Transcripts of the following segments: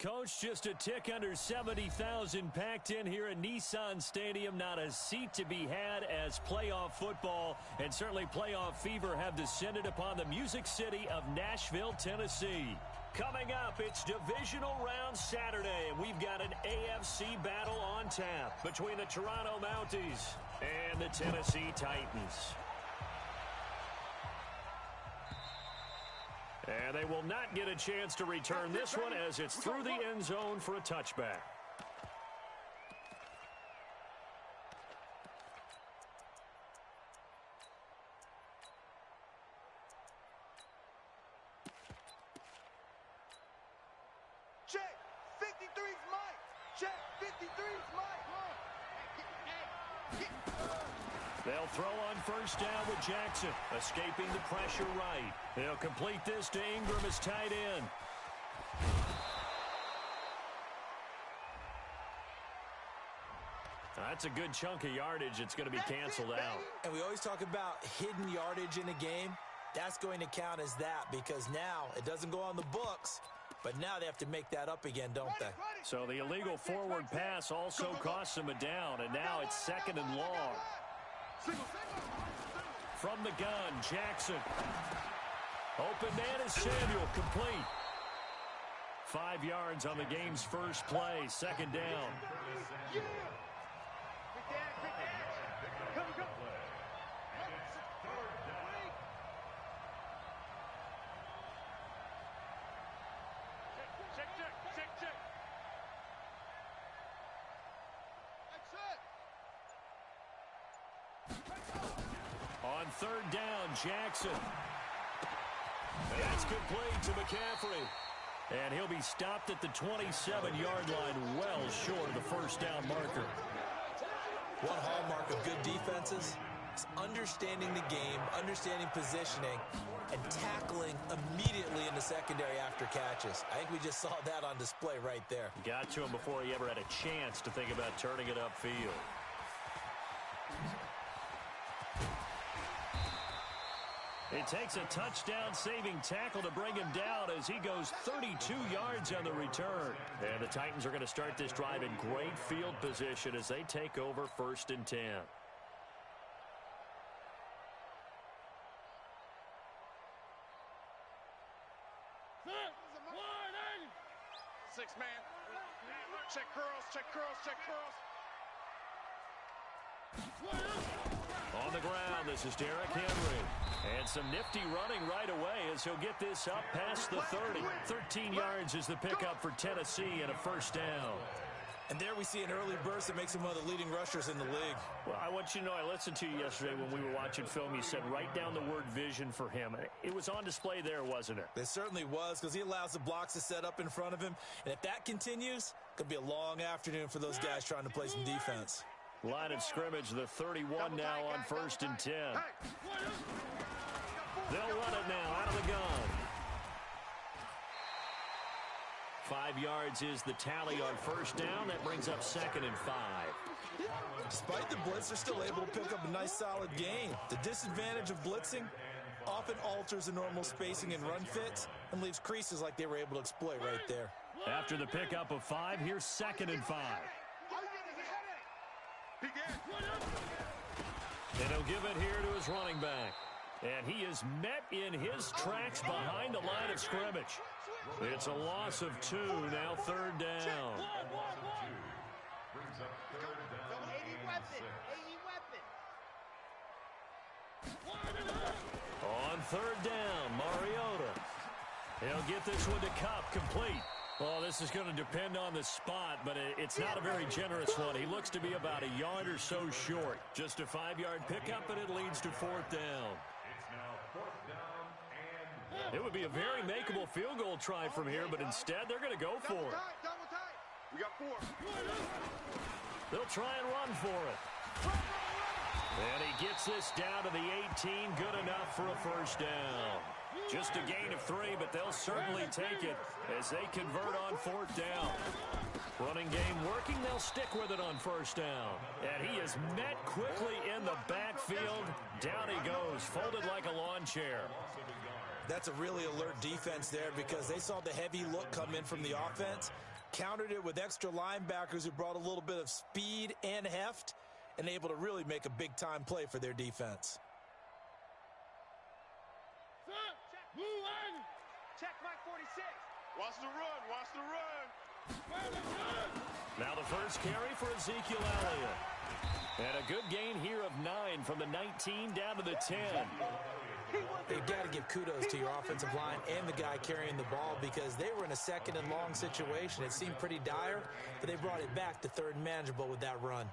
Coach, just a tick under 70,000 packed in here at Nissan Stadium. Not a seat to be had as playoff football and certainly playoff fever have descended upon the Music City of Nashville, Tennessee. Coming up, it's Divisional Round Saturday, and we've got an AFC battle on tap between the Toronto Mounties and the Tennessee Titans. And they will not get a chance to return this one as it's through the end zone for a touchback. Check, 53's Mike. Check, 53's Mike. They'll throw on first down with Jackson, escaping the pressure right. They'll complete this to Ingram as tight end. That's a good chunk of yardage. It's going to be canceled out. And we always talk about hidden yardage in a game. That's going to count as that because now it doesn't go on the books, but now they have to make that up again, don't they? So the illegal forward pass also costs them a down, and now it's second and long. From the gun, Jackson. Open man is Samuel, complete. 5 yards on the game's first play, second down. On third down, Jackson. That's complete to McCaffrey. And he'll be stopped at the 27-yard line, well short of the first down marker. One hallmark of good defenses is understanding the game, understanding positioning, and tackling immediately in the secondary after catches. I think we just saw that on display right there. Got to him before he ever had a chance to think about turning it upfield. It takes a touchdown-saving tackle to bring him down as he goes 32 yards on the return. And the Titans are going to start this drive in great field position as they take over 1st and 10. Six man. Check curls, check curls, check curls. On the ground, this is Derrick Henry. And some nifty running right away as he'll get this up past the 30. 13 yards is the pickup for Tennessee and a first down. And there we see an early burst that makes him one of the leading rushers in the league. Well, I want you to know, I listened to you yesterday when we were watching film. You said write down the word vision for him. It was on display there, wasn't it? It certainly was because he allows the blocks to set up in front of him. And if that continues, it could be a long afternoon for those guys trying to play some defense. Line of scrimmage, the 31 now on 1st and 10. They'll run it now out of the gun. 5 yards is the tally on first down. That brings up 2nd and 5. Despite the blitz, they're still able to pick up a nice solid gain. The disadvantage of blitzing often alters the normal spacing and run fits and leaves creases like they were able to exploit right there. After the pickup of 5, here's 2nd and 5. And he'll give it here to his running back. And he is met in his tracks behind the line of scrimmage. It's a loss of 2, now 3rd down. On 3rd down, Mariota. He'll get this one to Kupp, complete. Well, this is going to depend on the spot, but it's not a very generous one. He looks to be about a yard or so short. Just a 5-yard pickup, and it leads to 4th down. It would be a very makeable field goal try from here, but instead they're going to go for it. We got 4. They'll try and run for it. And he gets this down to the 18, good enough for a first down. Just a gain of 3, but they'll certainly take it as they convert on 4th down. Running game working, they'll stick with it on first down. And he is met quickly in the backfield. Down he goes, folded like a lawn chair. That's a really alert defense there because they saw the heavy look come in from the offense, Countered it with extra linebackers who brought a little bit of speed and heft and able to really make a big-time play for their defense. Check Mike 46. Watch the run. Watch the run. Now the first carry for Ezekiel Elliott. And a good gain here of 9 from the 19 down to the 10. You've got to give kudos to your offensive line and the guy carrying the ball because they were in a second and long situation. It seemed pretty dire, but they brought it back to third and manageable with that run.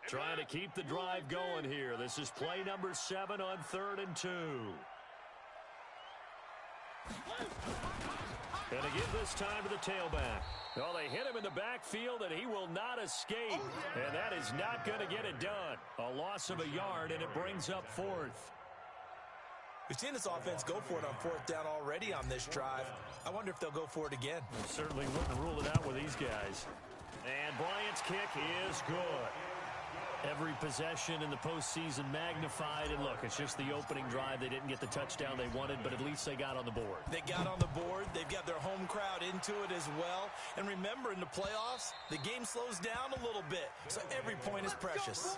Trying to keep the drive going here. This is play number 7 on 3rd and 2. And to give this time to the tailback. Well, they hit him in the backfield, and he will not escape. And that is not going to get it done. A loss of a yard, and it brings up 4th. We've seen this offense go for it on 4th down already on this drive. I wonder if they'll go for it again. Certainly wouldn't rule it out with these guys. And Bryant's kick is good. Every possession in the postseason magnified. And look, it's just the opening drive. They didn't get the touchdown they wanted, but at least they got on the board. They got on the board. They've got their home crowd into it as well. And remember, in the playoffs, the game slows down a little bit. So every point is precious.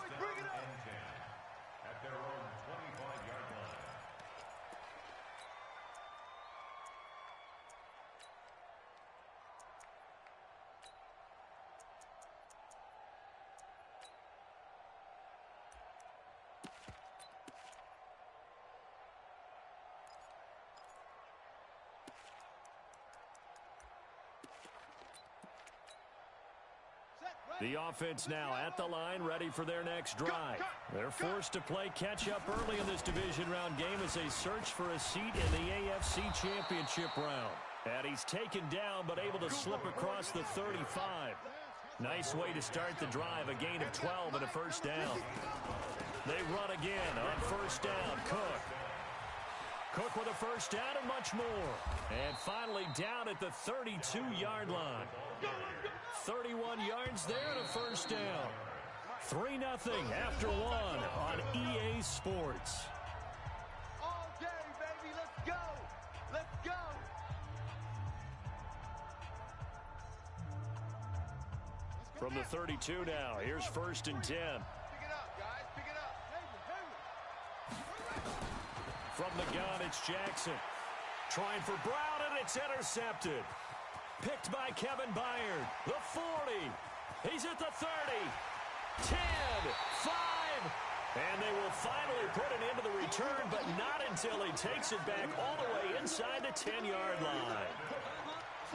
The offense now at the line, ready for their next drive. They're forced to play catch-up early in this division round game as they search for a seat in the AFC Championship round. And he's taken down, but able to slip across the 35. Nice way to start the drive, a gain of 12 and a first down. They run again on first down. Cook with a first down and much more. And finally down at the 32-yard line. 31 yards there and a first down. 3-0 after 1 on EA Sports. All day, baby. Let's go. Let's go. From the 32 now, here's 1st and 10. Pick it up, guys. Pick it up. From the gun, it's Jackson. Trying for Brown, and it's intercepted. Picked by Kevin Byard. The 40. He's at the 30. 10. 5. And they will finally put an end to the return, but not until he takes it back all the way inside the 10-yard line.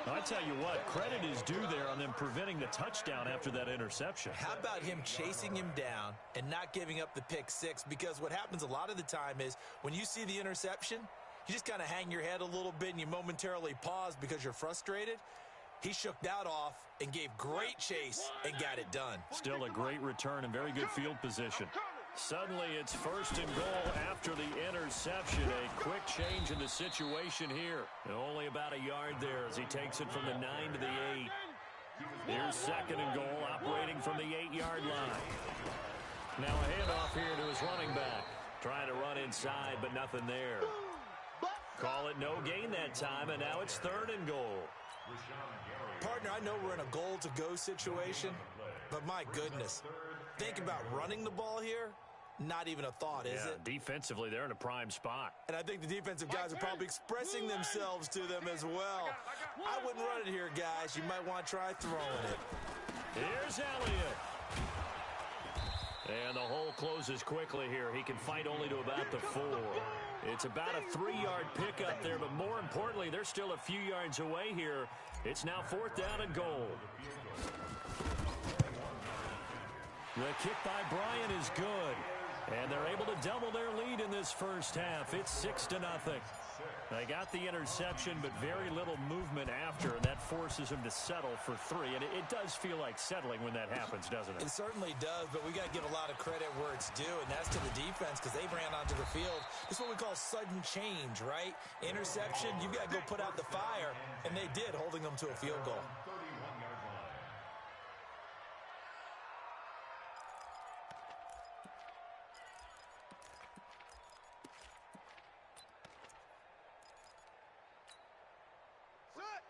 I tell you what, credit is due there on them preventing the touchdown after that interception. How about him chasing him down and not giving up the pick six? Because what happens a lot of the time is when you see the interception, you just kind of hang your head a little bit and you momentarily pause because you're frustrated. He shook that off and gave great chase and got it done. Still a great return and very good field position. Suddenly it's 1st and goal after the interception. A quick change in the situation here. Only about a yard there as he takes it from the 9 to the 8. Here's 2nd and goal operating from the 8-yard line. Now a handoff here to his running back. Trying to run inside, but nothing there. Call it no gain that time, and now it's 3rd and goal. Partner, I know we're in a goal-to-go situation, but my goodness. Think about running the ball here. Not even a thought, is it? Defensively, they're in a prime spot. And I think the defensive guys are probably expressing themselves to them as well. I wouldn't run it here, guys. You might want to try throwing it. Here's Elliott. And the hole closes quickly here. He can fight only to about the 4. It's about a 3-yard pickup there, but more importantly, they're still a few yards away here. It's now 4th down and goal. The kick by Bryant is good. And they're able to double their lead in this first half. It's 6-0. They got the interception, but very little movement after, and that forces him to settle for 3. And it does feel like settling when that happens, doesn't it? It certainly does, but we got to give a lot of credit where it's due, and that's to the defense because they ran onto the field. This is what we call sudden change, right? Interception, you've got to go put out the fire, and they did, holding them to a field goal.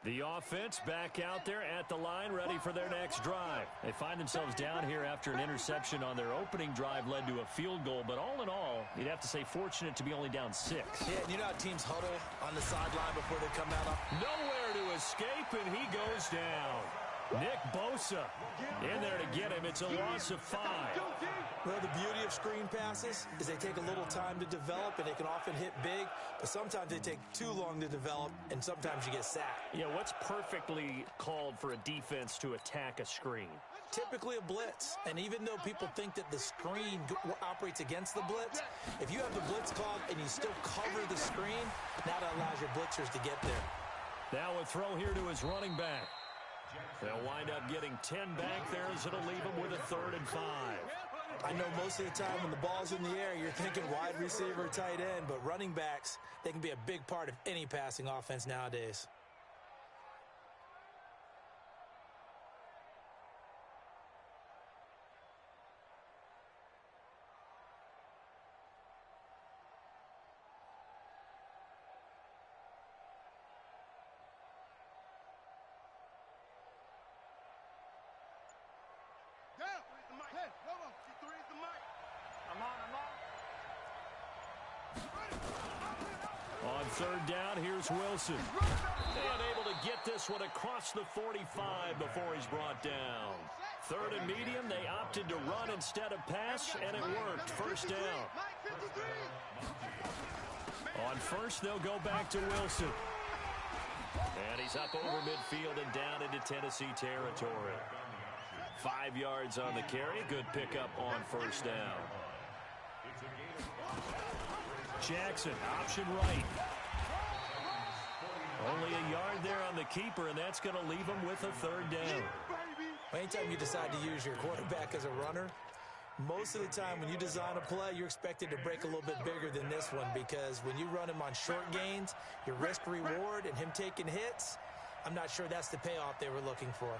The offense back out there at the line, ready for their next drive. They find themselves down here after an interception on their opening drive led to a field goal. But all in all, you'd have to say fortunate to be only down 6. Yeah, and you know how teams huddle on the sideline before they come out? Nowhere to escape, and he goes down. Nick Bosa in there to get him. It's a loss of 5. Well, the beauty of screen passes is they take a little time to develop, and they can often hit big, but sometimes they take too long to develop, and sometimes you get sacked. Yeah, what's perfectly called for a defense to attack a screen? Typically a blitz, and even though people think that the screen operates against the blitz, if you have the blitz called and you still cover the screen, that allows your blitzers to get there. Now a throw here to his running back. They'll wind up getting 10 back there as it'll leave them with a 3rd and 5. I know most of the time when the ball's in the air, you're thinking wide receiver, tight end, but running backs, they can be a big part of any passing offense nowadays. On 3rd down, here's Wilson. And able to get this one across the 45 before he's brought down. 3rd and medium, they opted to run instead of pass, and it worked. 1st down. On 1st, they'll go back to Wilson. And he's up over midfield and down into Tennessee territory. 5 yards on the carry. Good pickup on 1st down. Jackson, option right. Only a yard there on the keeper, and that's going to leave him with a 3rd down. Anytime you decide to use your quarterback as a runner, most of the time when you design a play, you're expected to break a little bit bigger than this one, because when you run him on short gains, your risk-reward and him taking hits, I'm not sure that's the payoff they were looking for.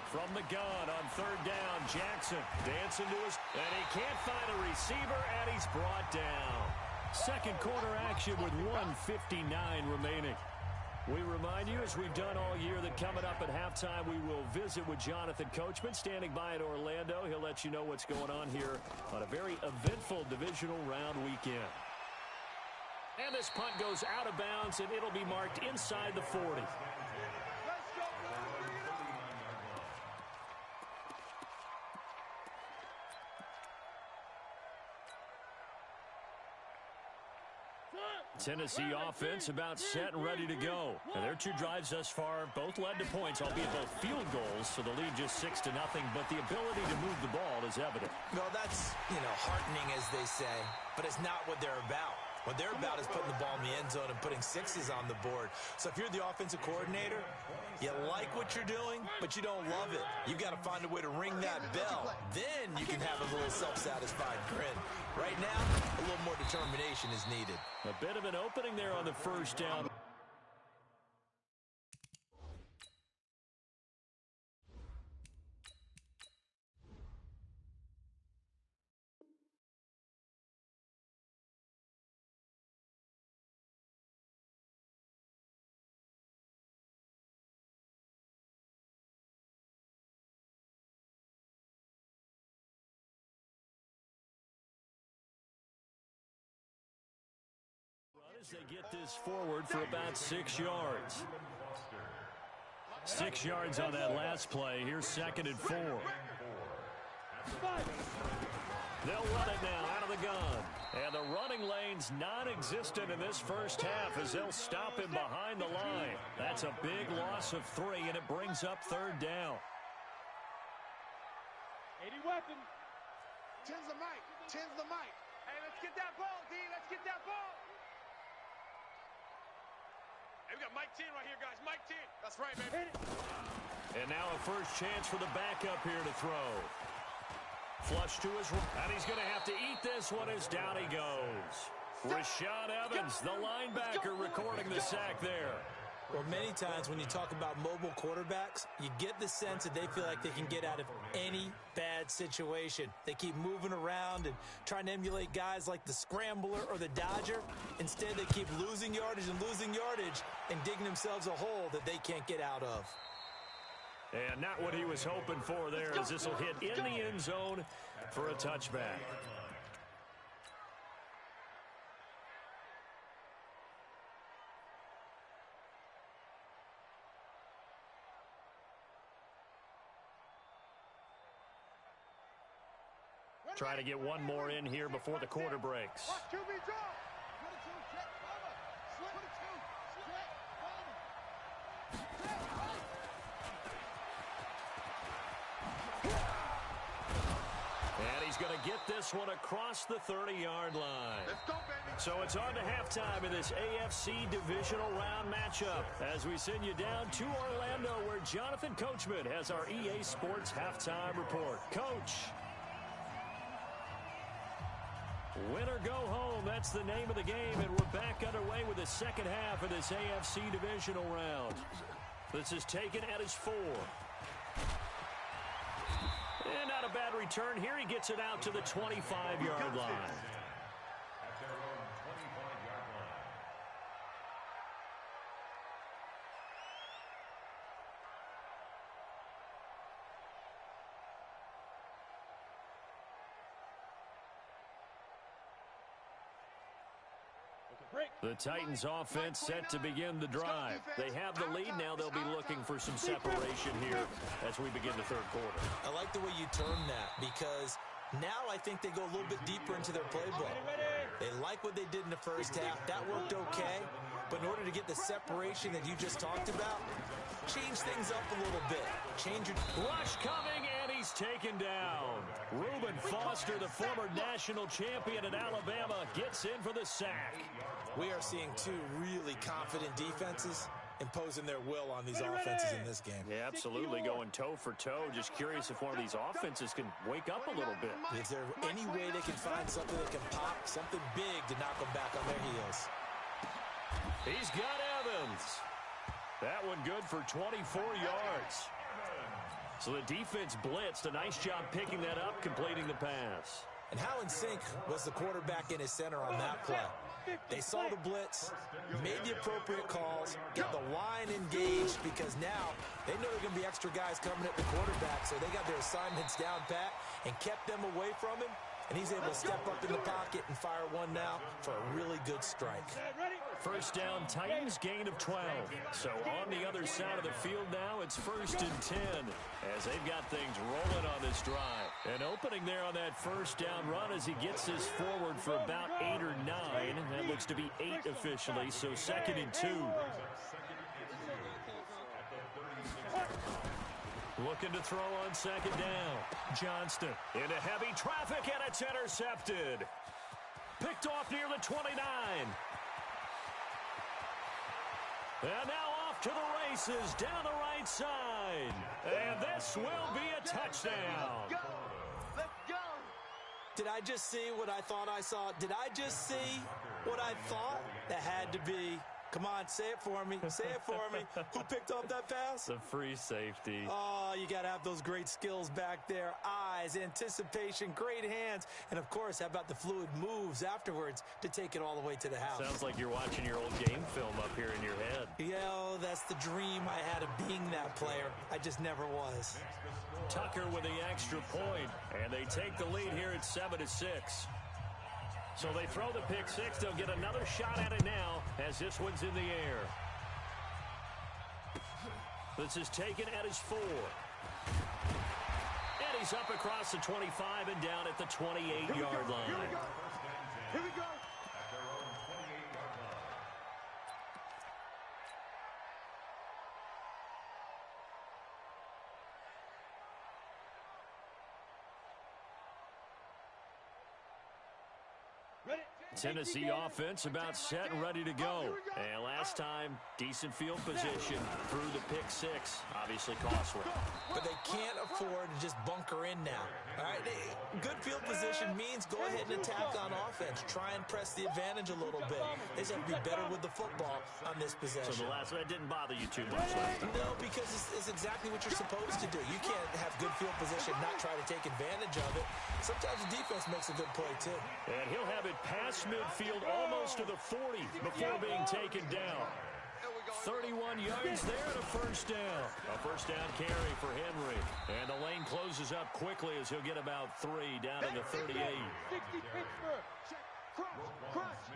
From the gun on 3rd down, Jackson dancing to his, and he can't find a receiver, and he's brought down. 2nd quarter action with 1:59 remaining. We remind you, as we've done all year, that coming up at halftime, we will visit with Jonathan Coachman, standing by in Orlando. He'll let you know what's going on here on a very eventful divisional round weekend. And this punt goes out of bounds, and it'll be marked inside the 40. Tennessee offense about set and ready to go. And their 2 drives thus far both led to points, albeit both field goals, so the lead just 6-0, but the ability to move the ball is evident. Well, that's, heartening, as they say, but it's not what they're about. What they're about is putting the ball in the end zone and putting 6s on the board. So if you're the offensive coordinator, you like what you're doing, but you don't love it. You've got to find a way to ring that bell. Then you can have a little self-satisfied grin. Right now, a little more determination is needed. A bit of an opening there on the 1st down. As they get this forward for about 6 yards. 6 yards on that last play. Here's 2nd and 4. They'll run it now out of the gun. And the running lane's non-existent in this 1st half as they'll stop him behind the line. That's a big loss of 3, and it brings up 3rd down. 80 weapon. 10's the mic. 10's the mic. Hey, let's get that ball, D. Let's get that ball. Hey, we got Mike 10 right here, guys. Mike 10. That's right, baby. And now a first chance for the backup here to throw. Flush to his right. And he's going to have to eat this one as down he goes. Rashaan Evans, the linebacker, recording the sack there. Well, many times when you talk about mobile quarterbacks, you get the sense that they feel like they can get out of any bad situation. They keep moving around and trying to emulate guys like the Scrambler or the Dodger. Instead, they keep losing yardage and digging themselves a hole that they can't get out of. And not what he was hoping for there, as this will hit in the end zone for a touchback. Trying to get one more in here before the quarter breaks. And he's going to get this one across the 30-yard line. Let's go, baby. So it's on to halftime in this AFC divisional round matchup as we send you down to Orlando, where Jonathan Coachman has our EA Sports halftime report. Coach. Win or go home, that's the name of the game, and we're back underway with the second half of this AFC divisional round. This is taken at his 4. And not a bad return here. He gets it out to the 25-yard line. The Titans offense set to begin the drive. They have the lead now. They'll be looking for some separation here as we begin the third quarter. I like the way you term that, because now I think they go a little bit deeper into their playbook. They like what they did in the first half. That worked okay. But in order to get the separation that you just talked about, change things up a little bit. Change your... Rush coming, and he's taken down. Reuben Foster, the former national champion at Alabama, gets in for the sack. We are seeing two really confident defenses imposing their will on these offenses in this game. Yeah, absolutely, going toe for toe. Just curious if one of these offenses can wake up a little bit. Is there any way they can find something that can pop, something big to knock them back on their heels? He's got Evans. That one good for 24 yards. So the defense blitzed. A nice job picking that up, completing the pass. And how in sync was the quarterback and his center on that play? They saw the blitz, made the appropriate calls, got the line engaged, because now they know there are going to be extra guys coming at the quarterback, so they got their assignments down pat and kept them away from him. And he's able to step up in the pocket and fire one now for a really good strike. First down, Titans, gain of 12. So on the other side of the field now, it's 1st and 10 as they've got things rolling on this drive. And opening there on that first down run as he gets this forward for about 8 or 9. That looks to be 8 officially, so 2nd and 2. Looking to throw on 2nd down. Johnston into heavy traffic, and it's intercepted. Picked off near the 29. And now off to the races down the right side. And this will be a touchdown. Let's go. Did I just see what I thought I saw? Did I just see what I thought? That had to be. Come on, say it for me. Say it for me. Who picked up that pass? The free safety. Oh, you got to have those great skills back there. Eyes, anticipation, great hands. And, of course, how about the fluid moves afterwards to take it all the way to the house? Sounds like you're watching your old game film up here in your head. Yeah, that's the dream I had of being that player. I just never was. Tucker with the extra point, and they take the lead here at 7-6. So they throw the pick six. They'll get another shot at it now as this one's in the air. This is taken at his 4. And he's up across the 25 and down at the 28-yard line. Here we go. Here we go. Ready? Tennessee offense about set and ready to go. And last time, decent field position through the pick six. Obviously costly. But they can't afford to just bunker in now. All right, good field position means go ahead and attack on offense. Try and press the advantage a little bit. They just have to be better with the football on this possession. So the last one didn't bother you too much. No, because it's exactly what you're supposed to do. You can't have good field position, not try to take advantage of it. Sometimes the defense makes a good play, too. And he'll have it past midfield almost to the 40 before being taken down. 31 yards there and a first down. A first down carry for Henry. And the lane closes up quickly as he'll get about 3 down to the 38. 60 Pittsburgh. Crunch.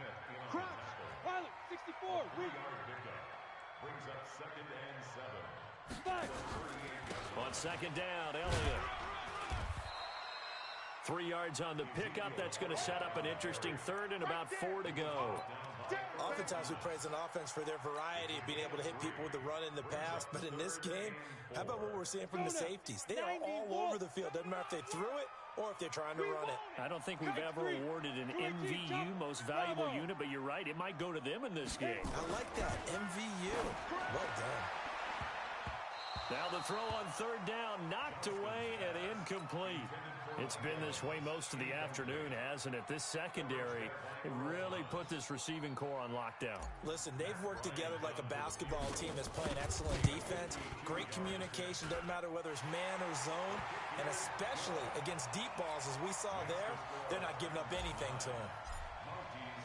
Pilot, 64. Weak. Brings up 2nd and 7. Back. On second down, Elliott. 3 yards on the pickup. That's going to set up an interesting third and about 4 to go. Oftentimes we praise an offense for their variety of being able to hit people with the run in the pass. But in this game, how about what we're seeing from the safeties? They are all over the field. Doesn't matter if they threw it or if they're trying to run it. I don't think we've ever awarded an MVU, most valuable unit, but you're right. It might go to them in this game. I like that. MVU. Well done. Now the throw on third down, knocked away and incomplete. It's been this way most of the afternoon, hasn't it? This secondary, it really put this receiving core on lockdown. Listen, they've worked together like a basketball team that's playing excellent defense. Great communication, doesn't matter whether it's man or zone. And especially against deep balls, as we saw there, they're not giving up anything to them.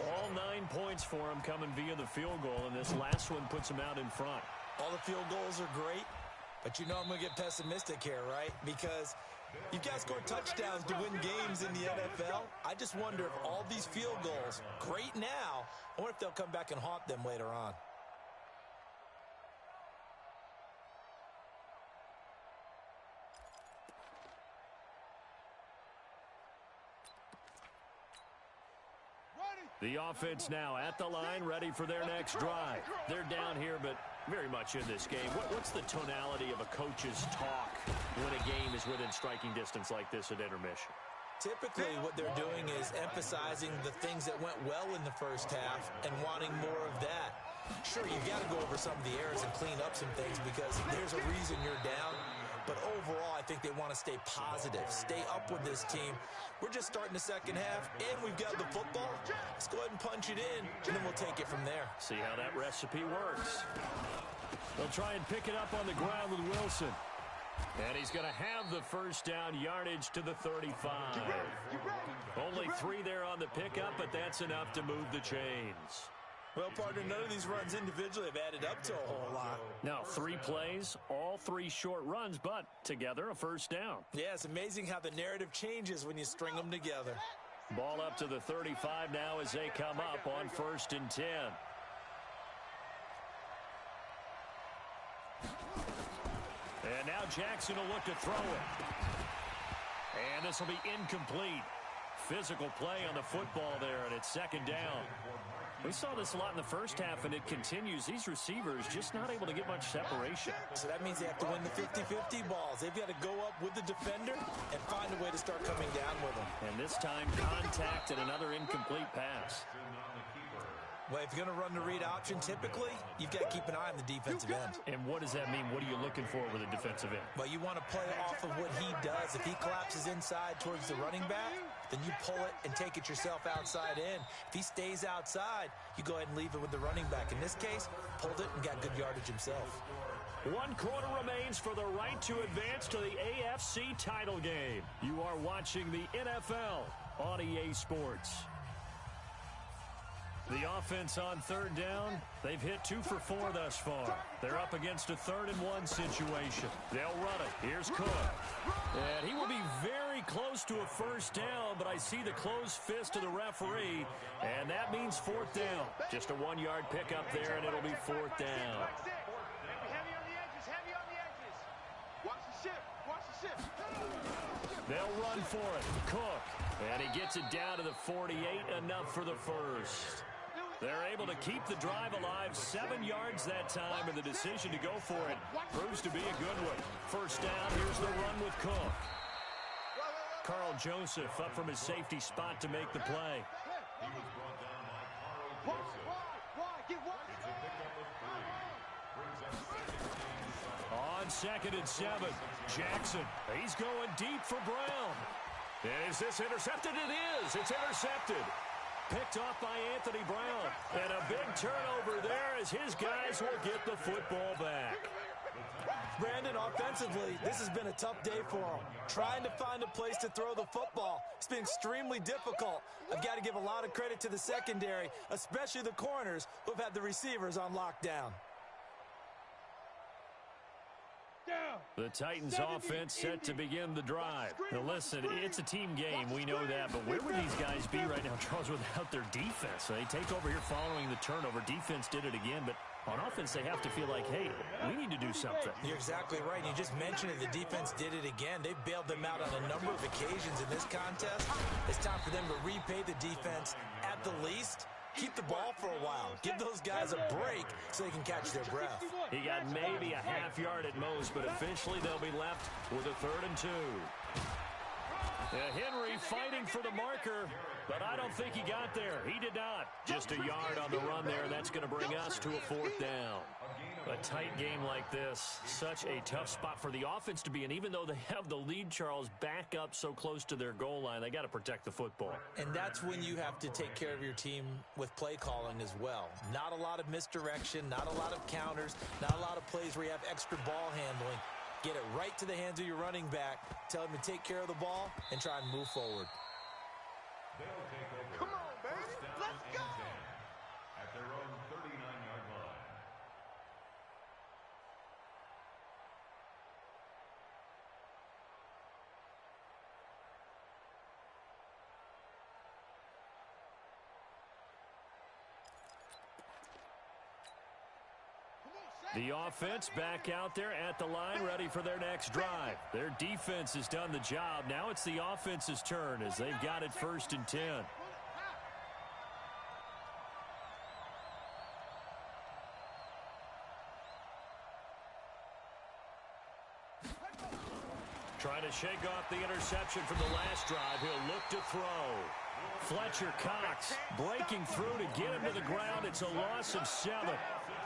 All 9 points for them coming via the field goal, and this last one puts them out in front. All the field goals are great, but you know I'm going to get pessimistic here, right? Because you've got to score touchdowns to win games in the NFL. I just wonder if all these field goals, great now, or if they'll come back and haunt them later on. The offense now at the line, ready for their next drive. They're down here, but very much in this game. What's the tonality of a coach's talk when a game is within striking distance like this at intermission? Typically, what they're doing is emphasizing the things that went well in the first half and wanting more of that. Sure, you've got to go over some of the errors and clean up some things because there's a reason you're down. But overall, I think they want to stay positive, stay up with this team. We're just starting the second half, and we've got the football. Let's go ahead and punch it in, and then we'll take it from there. See how that recipe works. They'll try and pick it up on the ground with Wilson. And he's going to have the first down, yardage to the 35. Only 3 there on the pickup, but that's enough to move the chains. Well, partner, none of these runs individually have added up to a whole lot. Now, 3 plays, all 3 short runs, but together a first down. Yeah, it's amazing how the narrative changes when you string them together. Ball up to the 35 now as they come up on 1st and 10. And now Jackson will look to throw it. And this will be incomplete. Physical play on the football there, and it's 2nd down. We saw this a lot in the first half, and it continues. These receivers just not able to get much separation. So that means they have to win the 50-50 balls. They've got to go up with the defender and find a way to start coming down with them. And this time, contact and another incomplete pass. Well, if you're going to run the read option, typically, you've got to keep an eye on the defensive end. And what does that mean? What are you looking for with a defensive end? Well, you want to play off of what he does. If he collapses inside towards the running back, then you pull it and take it yourself outside in. If he stays outside, you go ahead and leave it with the running back. In this case, pulled it and got good yardage himself. 1 quarter remains for the right to advance to the AFC title game. You are watching the NFL on EA Sports. The offense on 3rd down, they've hit 2 for 4 thus far. They're up against a 3rd and 1 situation. They'll run it. Here's Cook. And he will be very close to a first down, but I see the closed fist of the referee, and that means 4th down. Just a 1-yard pickup there, and it'll be 4th down. Heavy on the edges, heavy on the edges. Watch the ship, watch the ship. They'll run for it. Cook. And he gets it down to the 48, enough for the first. They're able to keep the drive alive, 7 yards that time, and the decision to go for it proves to be a good one. First down, here's the run with Cook. Carl Joseph up from his safety spot to make the play. on 2nd and 7. Jackson, he's going deep for Brown. And is this intercepted? It is. It's intercepted. Picked off by Anthony Brown. And a big turnover there as his guys will get the football back. Brandon, offensively, this has been a tough day for him. Trying to find a place to throw the football. It's been extremely difficult. I've got to give a lot of credit to the secondary, especially the corners who have had the receivers on lockdown. The Titans offense set to begin the drive. Now listen, it's a team game, we know that, but where would these guys be right now, Charles, without their defense? They take over here following the turnover. Defense did it again, but on offense they have to feel like, hey, we need to do something. You're exactly right. You just mentioned it. The defense did it again. They bailed them out on a number of occasions in this contest. It's time for them to repay the defense at the least. Keep the ball for a while. Give those guys a break so they can catch their breath. He got maybe a half yard at most, but officially they'll be left with a 3rd and 2. Henry fighting for the marker, but I don't think he got there. He did not. Just a yard on the run there, and that's going to bring us to a 4th down. A tight game like this, such a tough spot for the offense to be in. Even though they have the lead, Charles, back up so close to their goal line, they got to protect the football. And that's when you have to take care of your team with play calling as well. Not a lot of misdirection, not a lot of counters, not a lot of plays where you have extra ball handling. Get it right to the hands of your running back. Tell him to take care of the ball and try and move forward. They'll take over. Come on, baby. Let's go. At their own 39-yard line. The offense back out there at the line, ready for their next drive. Their defense has done the job. Now it's the offense's turn as they've got it 1st and 10. Trying to shake off the interception from the last drive. He'll look to throw. Fletcher Cox breaking through to get him to the ground. It's a loss of 7.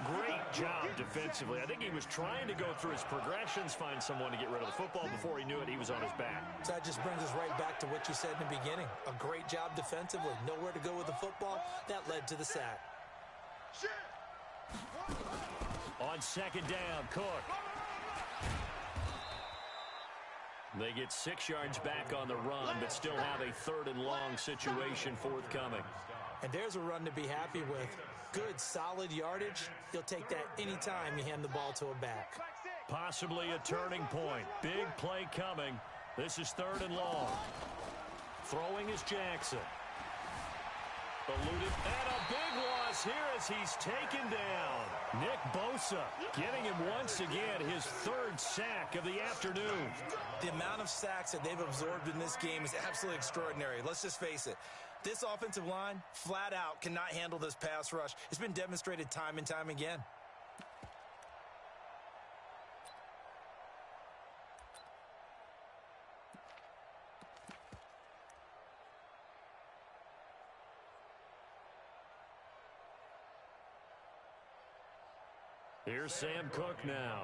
Great job defensively. I think he was trying to go through his progressions, find someone to get rid of the football. Before he knew it, he was on his back. So that just brings us right back to what you said in the beginning. A great job defensively. Nowhere to go with the football. That led to the sack. On 2nd down, Cook. They get 6 yards back on the run, but still have a 3rd and long situation forthcoming. And there's a run to be happy with. Good, solid yardage. You'll take that anytime you hand the ball to a back. Possibly a turning point. Big play coming. This is 3rd and long. Throwing is Jackson. Eluded, and a big loss here as he's taken down. Nick Bosa getting him once again his 3rd sack of the afternoon. The amount of sacks that they've absorbed in this game is absolutely extraordinary. Let's just face it. This offensive line, flat out, cannot handle this pass rush. It's been demonstrated time and time again. Here's Sam Cook now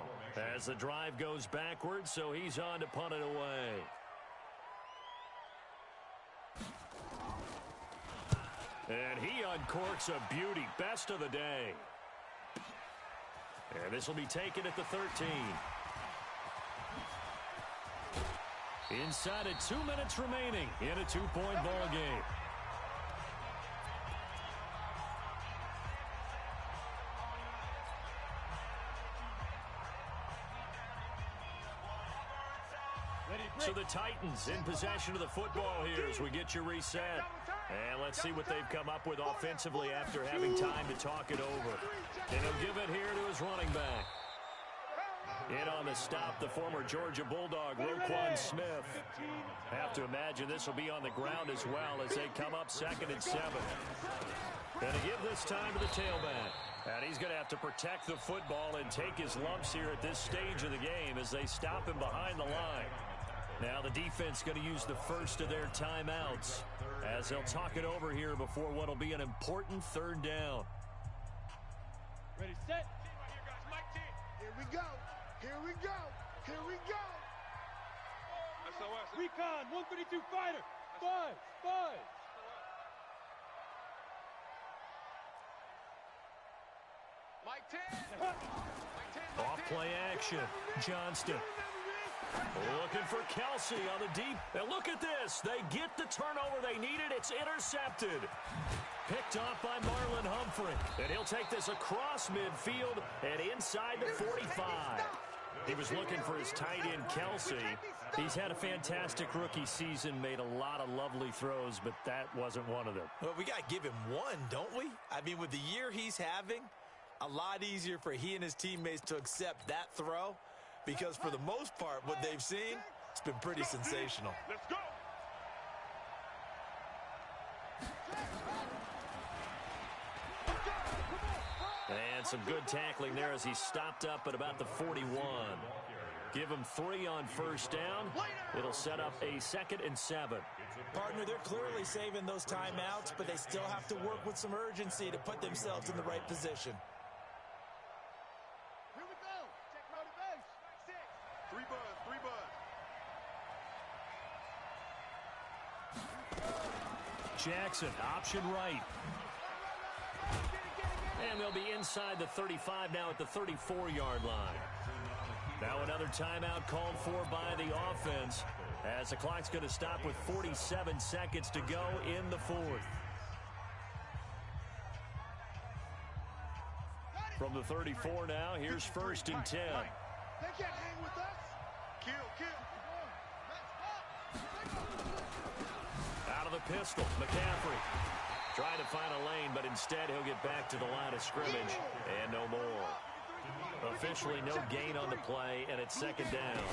as the drive goes backwards, so he's on to punt it away. And he uncorks a beauty. Best of the day. And this will be taken at the 13. Inside of 2 minutes remaining in a 2-point ball game. So the Titans in possession of the football here as we get you reset. And let's see what they've come up with offensively after having time to talk it over. And he'll give it here to his running back. In on the stop, the former Georgia Bulldog, Roquan Smith. Have to imagine this will be on the ground as well as they come up 2nd and 7. Going to give this time to the tailback. And he's going to have to protect the football and take his lumps here at this stage of the game as they stop him behind the line. Now the defense going to use the first of their timeouts as they'll talk it over here before what will be an important 3rd down. Ready, set. Here we go. Here we go. Here we go. SOS. Recon, 132 fighter. 5. Mike 10. Off play action. Johnston. Looking for Kelsey on the deep. And look at this. They get the turnover they needed. It's intercepted. Picked off by Marlon Humphrey. And he'll take this across midfield and inside the 45. He was looking for his tight end, Kelsey. He's had a fantastic rookie season, made a lot of lovely throws, but that wasn't one of them. Well, we got to give him one, don't we? I mean, with the year he's having, a lot easier for he and his teammates to accept that throw because for the most part, what they've seen, it's been pretty sensational. Let's go. And some good tackling there as he stopped up at about the 41. Give him 3 on first down. It'll set up a 2nd and 7. Partner, they're clearly saving those timeouts, but they still have to work with some urgency to put themselves in the right position. Here we go. Check road to base. 6. 3 buzz. Jackson, option right. And they'll be inside the 35 now at the 34-yard line. Now another timeout called for by the offense as the clock's going to stop with 47 seconds to go in the 4th. From the 34 now, here's 1st and 10. They can't hang with us. Kill. Out of the pistol, McCaffrey. Trying to find a lane, but instead he'll get back to the line of scrimmage and no more. Officially no gain on the play, and it's 2nd down.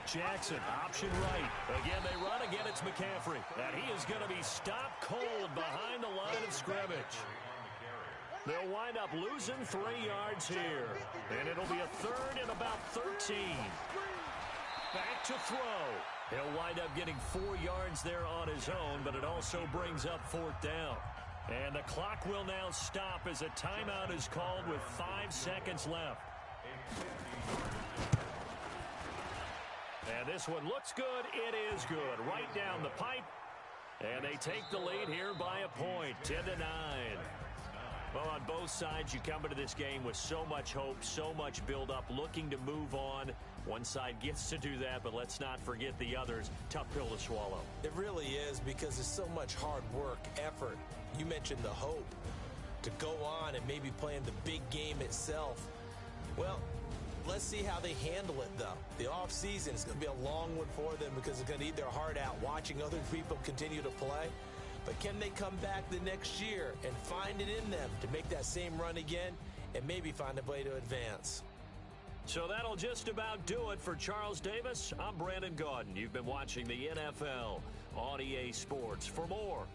Jackson, option right. Again, they run. Again, it's McCaffrey. And he is going to be stopped cold behind the line of scrimmage. They'll wind up losing 3 yards here. And it'll be a 3rd and about 13. Back to throw. He'll wind up getting 4 yards there on his own, but it also brings up 4th down. And the clock will now stop as a timeout is called with 5 seconds left. And this one looks good. It is good. Right down the pipe. And they take the lead here by a point, 10-9. Well, on both sides, you come into this game with so much hope, so much build-up, looking to move on. One side gets to do that, but let's not forget the others. Tough pill to swallow. It really is because there's so much hard work, effort. You mentioned the hope to go on and maybe play in the big game itself. Well, let's see how they handle it, though. The offseason is going to be a long one for them because they're going to eat their heart out watching other people continue to play. But can they come back the next year and find it in them to make that same run again and maybe find a way to advance? So that'll just about do it for Charles Davis. I'm Brandon Gaudin. You've been watching the NFL on EA Sports. For more